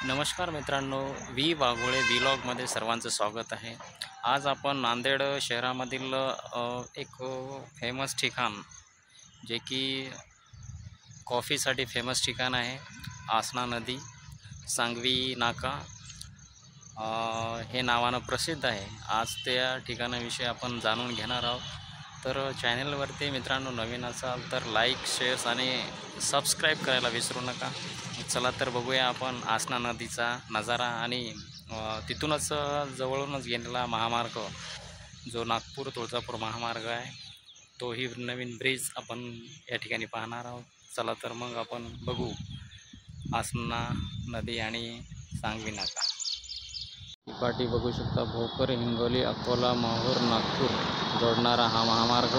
नमस्कार मित्रांनो, व्ही वाघोळे व्लॉगमध्ये सर्वांचं स्वागत आहे। आज आपण नांदेड शहरामधील एक फेमस ठिकाण, जे की कॉफीसाठी फेमस ठिकाण आहे, आसना नदी, सांगवी नाका हे नावानं प्रसिद्ध आहे। आज त्या ठिकाणाविषयी आपण जाणून घेणार आहोत। तर चॅनलवरती मित्रांनो नवीन असाल तर लाईक, शेअर्स आणि सबस्क्राईब करायला विसरू नका। चला तर बघूया आपण आसना नदीचा नजारा आणि तिथूनच जवळूनच गेलेला महामार्ग, जो नागपूर तुळजापूर महामार्ग आहे, तोही नवीन ब्रिज आपण या ठिकाणी पाहणार आहोत। चला तर मग आपण बघू आसना नदी आणि सांगवी नाका। पाठी बघू शकता, भोकर, हिंगोली, अकोला, माहूर, नागपूर जोडणारा हा महामार्ग।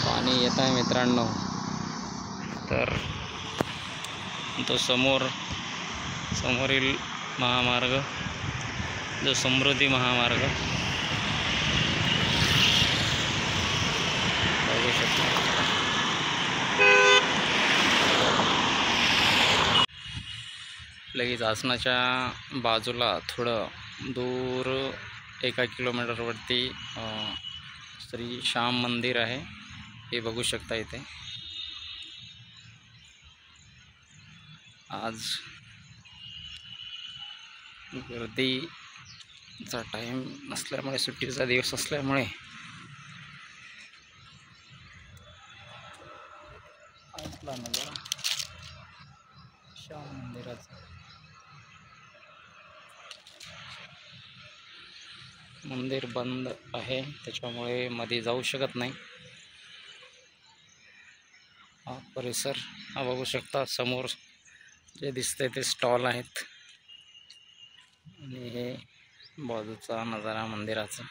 पाणी येत आहे मित्रांनो। तर तो समोरील महामार्ग, जो समृद्धी महामार्ग बघू शकता। लगेच आसनाच्या बाजूला थोडं दूर 1 किलोमीटरवरती श्री श्याम मंदिर आहे, हे बघू शकता। इथे आज गर्दीचा टाईम नसल्यामुळे, सुट्टीचा दिवस असल्यामुळे आतला नजारा श्याम मंदिराचा, मंदिर बंद आहे त्याच्यामुळे मध्ये जाऊ शकत नाही। हा परिसर हा बघू शकता, समोर जे दिसते ते स्टॉल आहेत आणि हे बाजूचा नजारा मंदिराचा,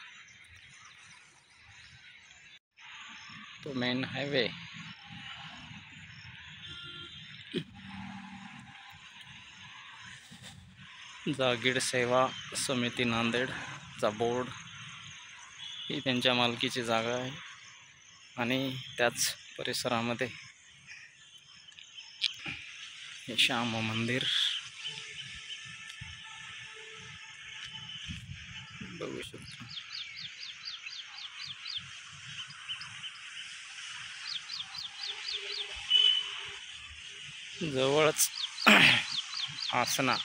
तो मेन हायवे। जागीर सेवा समिती नांदेडचा बोर्ड, ही त्यांच्या मालकीची जागा आहे आणि त्याच परिसरामध्ये हे श्याम मंदिर बघू शकतो। जवळच आसना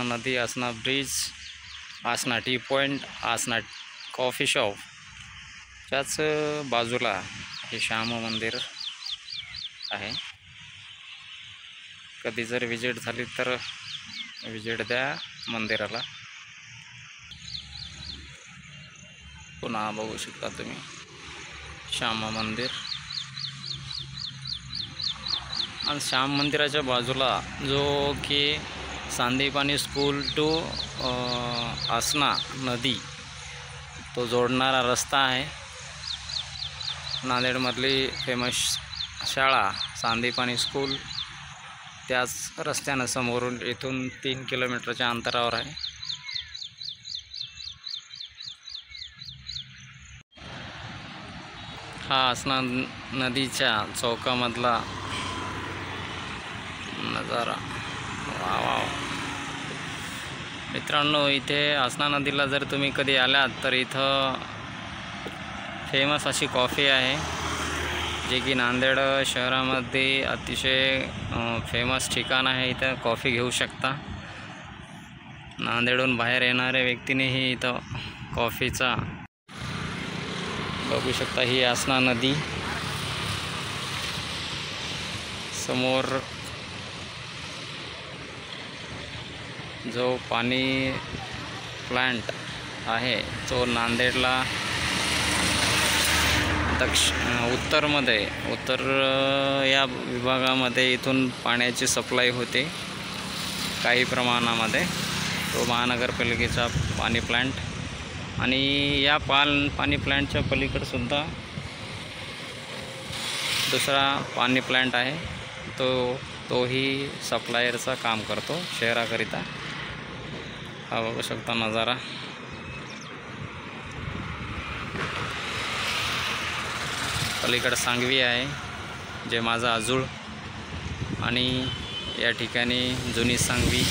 नदी, आसना ब्रिज, आसना टी पॉइंट, आसना कॉफी शॉप, त्याच बाजूला हे श्याम मंदिर आहे। कधी जर विजिट झाली तर विजिट द्या मंदिराला। पुन्हा बघू शकता तुम्ही श्याम मंदिर, आणि श्याम मंदिराच्या बाजूला जो की सांदीपानी स्कूल टू आसना नदी, तो जोडणारा रस्ता आहे। नांदेडमधली फेमस शाळा सांदीपानी स्कूल त्याच रस्त्यानं समोरून इथून 3 किलोमीटरच्या अंतरावर आहे। हा आसना नदीच्या चौकामधला नजारा। वाव मित्रांनो, इथे आसना नदीला जर तुम्ही कधी आलात तर इथं फेमस अशी कॉफी आहे, जे की नांदेड शहरामध्ये अतिशय फेमस ठिकाण आहे। इथं कॉफी घेऊ शकता। नांदेडहून बाहेर येणाऱ्या व्यक्तीनेही इथं कॉफीचा बघू शकता। ही आसना नदी, समोर जो पाणी प्लांट आहे, तो नांदेडला उत्तर या विभागामध्ये इथून पाण्याची सप्लाय होते काही प्रमाणामध्ये, तो महानगरपालिकेचा पाणी प्लांट। आणि या पाणी प्लांटच्या पलीकडे सुद्धा दुसरा पाणी प्लांट आहे, तोही सप्लायरचा काम करतो शहराकरिता। हा बघू शकता नजारा। पलीकडे सांगवी आहे, जे माझा आजूळ, आणि या ठिकाणी जुनी सांगवी.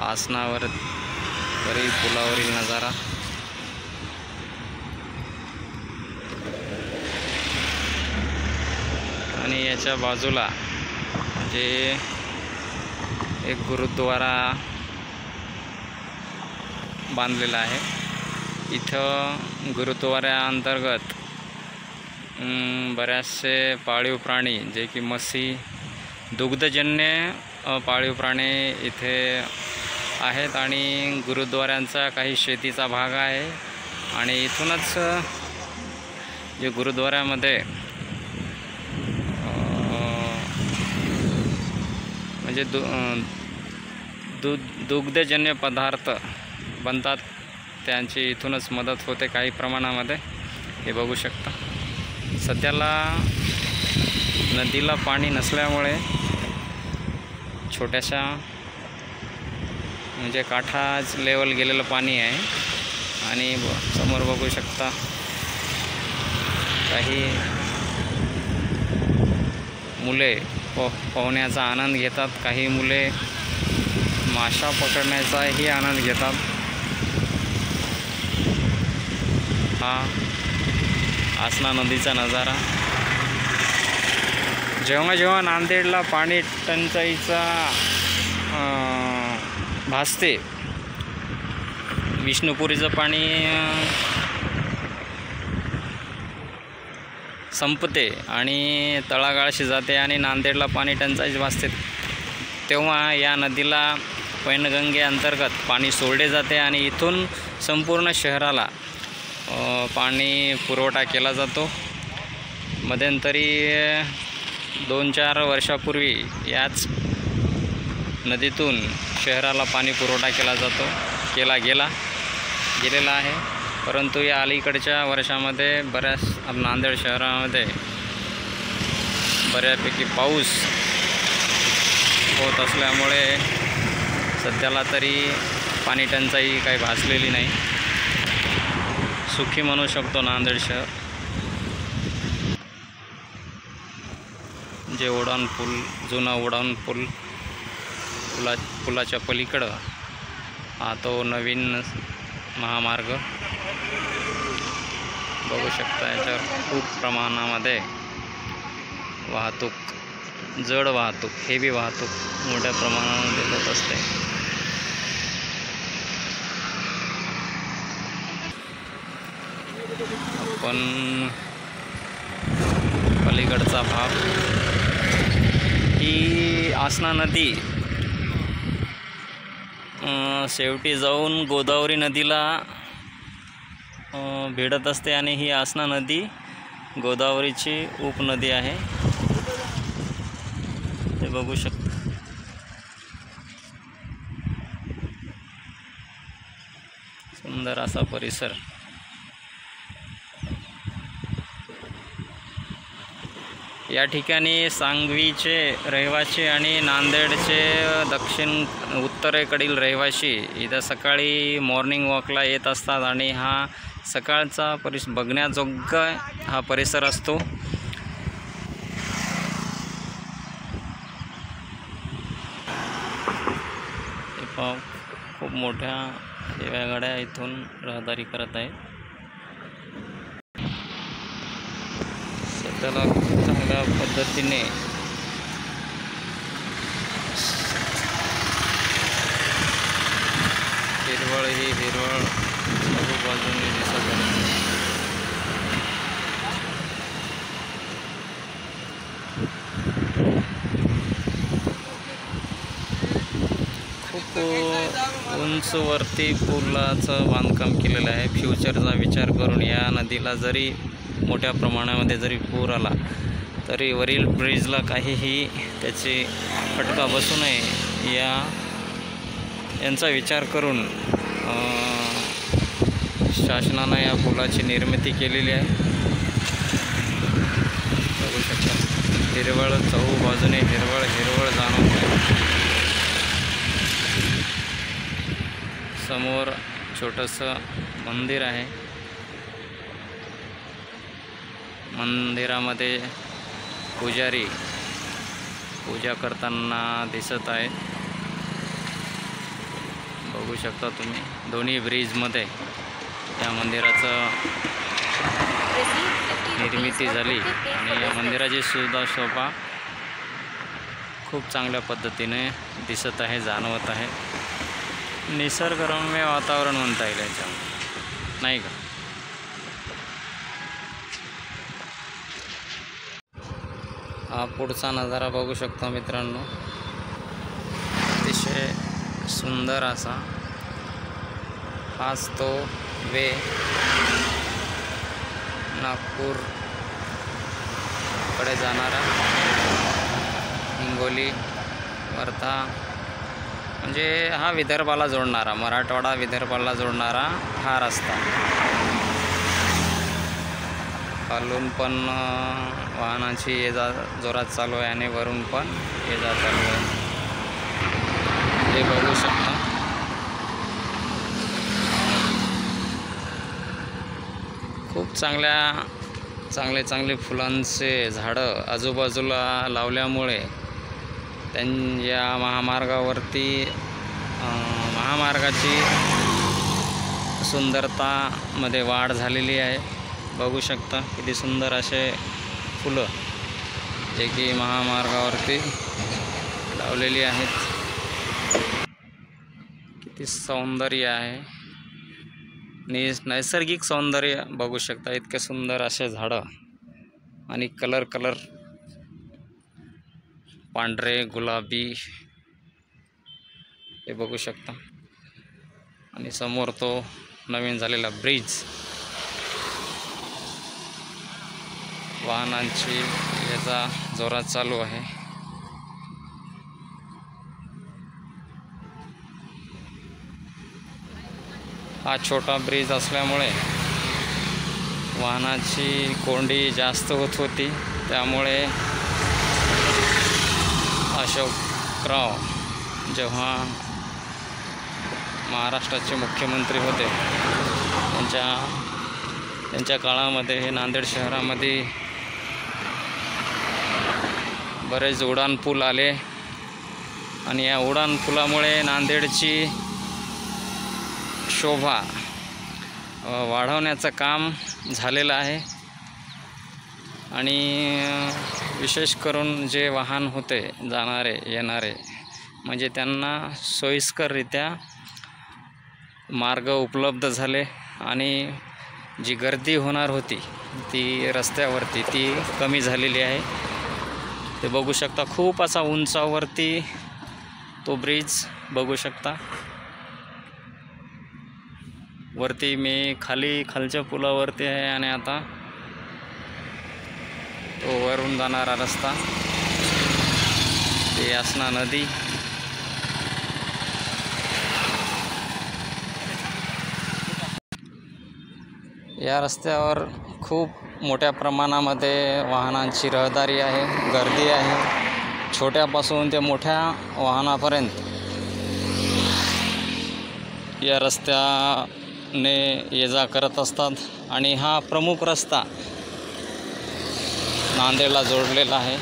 आसनावरील पुलावरील नजारा. आणि याच्या बाजूला जे एक गुरुद्वारा बांधलेला आहे. इथं गुरुद्वाऱ्याअंतर्गत बरेचसे पाळीव प्राणी, जे की म्हशी, दुग्धजन्य पाळीव प्राणी इथे आहेत. आणि गुरुद्वाऱ्यांचा काही शेतीचा भाग आहे. आणि इथूनच जे गुरुद्वाऱ्यामध्ये म्हणजे दुग्धजन्य पदार्थ बनतात, त्यांची इथूनच मदत होते काही प्रमाणामध्ये. हे बघू शकता. सध्याला नदीला पाणी नसल्यामुळे छोट्याशा म्हणजे काठाच लेवल गेलेलं पाणी आहे. आणि समोर बघू शकता काही मुले पोहण्याचा आनंद घेतात, काही मुले माशा पकडण्याचाही आनंद घेतात. हा आसना नदीचा नजारा. जेव्हा जेव्हा नांदेडला पाणी टंचाईचा भासते, विष्णुपुरीचं पाणी संपते आणि तळागाळाशी जाते आणि नांदेडला पाणी टंचाई भासते, तेव्हा या नदीला पैनगंगे अंतर्गत पाणी सोडले जाते आणि इथून संपूर्ण शहराला पाणी पुरवठा केला जातो. मध्यंतरी 2-4 वर्षापूर्वी याच नदीतून शहराला पाणी पुरवठा गेलेला आहे. परंतु या अलीकडच्या वर्षामध्ये बऱ्याच नांदेड शहरामध्ये बऱ्यापैकी पाऊस होत असल्यामुळे सध्याला तरी पाणी टंचाई काही भासलेली नाही. सुखी म्हणू शकतो नांदेड शहर. जे उड्डाणपूल, जुना उड्डाणपूल, पुलाच्या पलीकडं हा तो नवीन महामार्ग बघू शकता. याच्यावर खूप प्रमाणामध्ये वाहतूक, जड वाहतूक, हेवी वाहतूक मोठ्या प्रमाणामध्ये होत असते. आपण पलीकडचा भाग, ही आसना नदी शेवटी जाऊन गोदावरी नदीला भिडत असते आणि ही आसना नदी गोदावरीची उपनदी आहे. ते बघू शकता. सुंदर असा परिसर. या ठिकाणी सांगवीचे रहिवासी आणि नांदेडचे उत्तरेकडील रहिवासी इथं सकाळी मॉर्निंग वॉकला येत असतात आणि हा सकाळचा बघण्याजोगा हा परिसर असतो. खूप मोठ्या हेव्या गाड्या इथून रहदारी करत आहेत. त्याला चांगल्या पद्धतीने हिरवळ ही हिरवळ सर्व बाजूने दिसत आहे. खूप उंचवरती पुलाचं बांधकाम केलेलं आहे. फ्युचरचा विचार करून या नदीला जरी मोठ्या प्रमाणामध्ये जरी पूर आला तरी वरील ब्रिजला काहीही त्याची फटका बसू नये यांचा विचार करून शासनानं या पुलाची निर्मिती केलेली आहे. बघू शकता हिरवळ, चहू बाजूने हिरवळ हिरवळ जाणवते. समोर छोटंसं मंदिर आहे. मंदिरामध्ये पुजारी पूजा करताना दिसत आहेत. बघू शकता तुम्ही दोन्ही ब्रिजमध्ये या मंदिराचं निर्मिती झाली आणि या मंदिराची सुद्धा शोभा खूप चांगल्या पद्धतीने दिसत आहे, जाणवत आहे. निसर्गरम्य वातावरण म्हणता येईल याच्यामध्ये, नाही का? हा पुढचा नजारा बघू शकता मित्रांनो, अतिशय सुंदर असा. हाच तो वे नागपूरकडे जाणारा, हिंगोली, वर्धा, म्हणजे हा विदर्भाला जोडणारा, मराठवाडा विदर्भाला जोडणारा हा रस्ता. खालून पण वाहनाची ये जा जोरात चालू आहे आणि वरून पण ये जा चालू आहे, हे बघू शकता. खूप चांगले फुलांचे झाडं आजूबाजूला लावल्यामुळे त्यांच्या महामार्गाची सुंदरतामध्ये वाढ झालेली आहे. बघू शकता किती सुंदर असे फुलं जे की महामार्गावरती लावलेली आहेत. किती सौंदर्य आहे, नैसर्गिक सौंदर्य बघू शकता. इतके सुंदर असे झाडं आणि कलर पांढरे, गुलाबी, हे बघू शकता. आणि समोर तो नवीन झालेला ब्रिज, वाहनांची याचा जोरात चालू आहे. हा छोटा ब्रिज असल्यामुळे वाहनाची कोंडी जास्त होत होती, त्यामुळे अशोकराव जेव्हा महाराष्ट्राचे मुख्यमंत्री होते त्यांच्या काळामध्ये हे नांदेड शहरामध्ये बरेच उड्डाणपूल आले आणि या उड्डाणपुलामुळे नांदेडची शोभा वाढवण्याचं काम झालेलं आहे. आणि विशेष करून जे वाहन होते जाणारे येणारे, म्हणजे त्यांना सोयीस्कररित्या मार्ग उपलब्ध झाले आणि जी गर्दी होणार होती ती रस्त्यावरती ती कमी झालेली आहे. ते बघू शकता. खूप असा उंचावरती तो ब्रिज बघू शकता. वरती मी खालच्या पुलावरती आहे आणि आता तो वरून जाणारा रस्ता, ते यासना नदी, या रस्त्यावर खूप मोठ्या प्रमाणामध्ये वाहनांची रहदारी आहे, गर्दी आहे. छोट्यापासून ते मोठ्या वाहनापर्यंत या रस्त्याने ये जा करत असतात. आणि हा प्रमुख रस्ता नांदेडला जोडलेला आहे.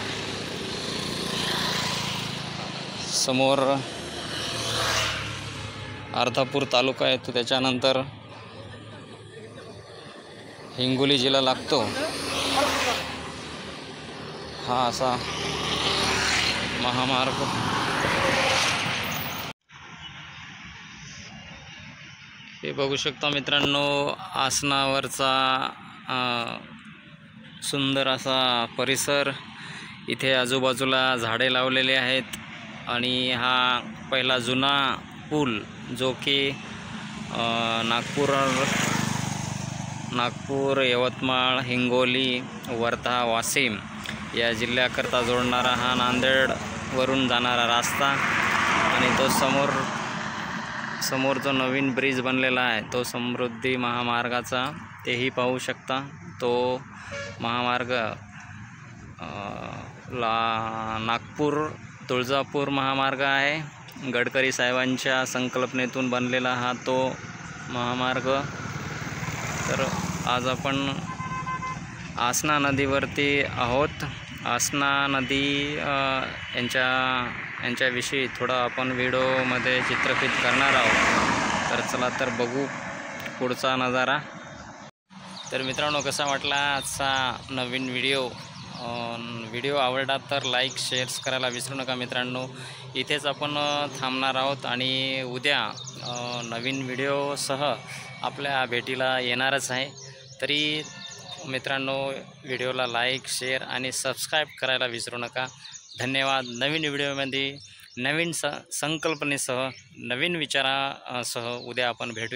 समोर अर्धापूर तालुका येतो, त्याच्यानंतर हिंगोली जिल्हा लागतो. हा असा महामार्ग. हे बघू शकता मित्रांनो, आसनावरचा सुंदर असा परिसर. इथे आजूबाजूला झाडे लावलेले आहेत आणि हा पहिला जुना पूल जो की नागपूर, यवतमाळ, हिंगोली, वर्धा, वाशिम या जिल्ह्याकरता जोडणारा हा नांदेडवरून जाणारा रस्ता. आणि तो समोर जो नवीन ब्रिज बनलेला आहे तो समृद्धी महामार्गाचा, तेही पाहू शकता. तो महामार्ग नागपूर तुळजापूर महामार्ग आहे. गडकरी साहेबांच्या संकल्पनेतून बनलेला हा तो महामार्ग। तर आज आपण आसना नदीवरती आहोत। आसना नदी यांच्याविषयी थोडं आपण व्हिडिओमध्ये चित्रफित करणार आहोत। तर चला तर बघू पुढचा नजारा। तर मित्रांनो, कसा वाटला आजचा नवीन व्हिडिओ आवडला तर लाईक शेअर्स करायला विसरू नका मित्रांनो। इथेच आपण थांबणार आहोत आणि उद्या नवीन व्हिडिओसह आपल्या भेटीला येणारच आहे। तरी मित्रांनो, व्हिडिओला लाईक शेअर आणि सबस्क्राईब करायला विसरू नका। धन्यवाद। नवीन व्हिडिओमध्ये नवीन संकल्पनेसह नवीन विचारासह उद्या आपण भेटू।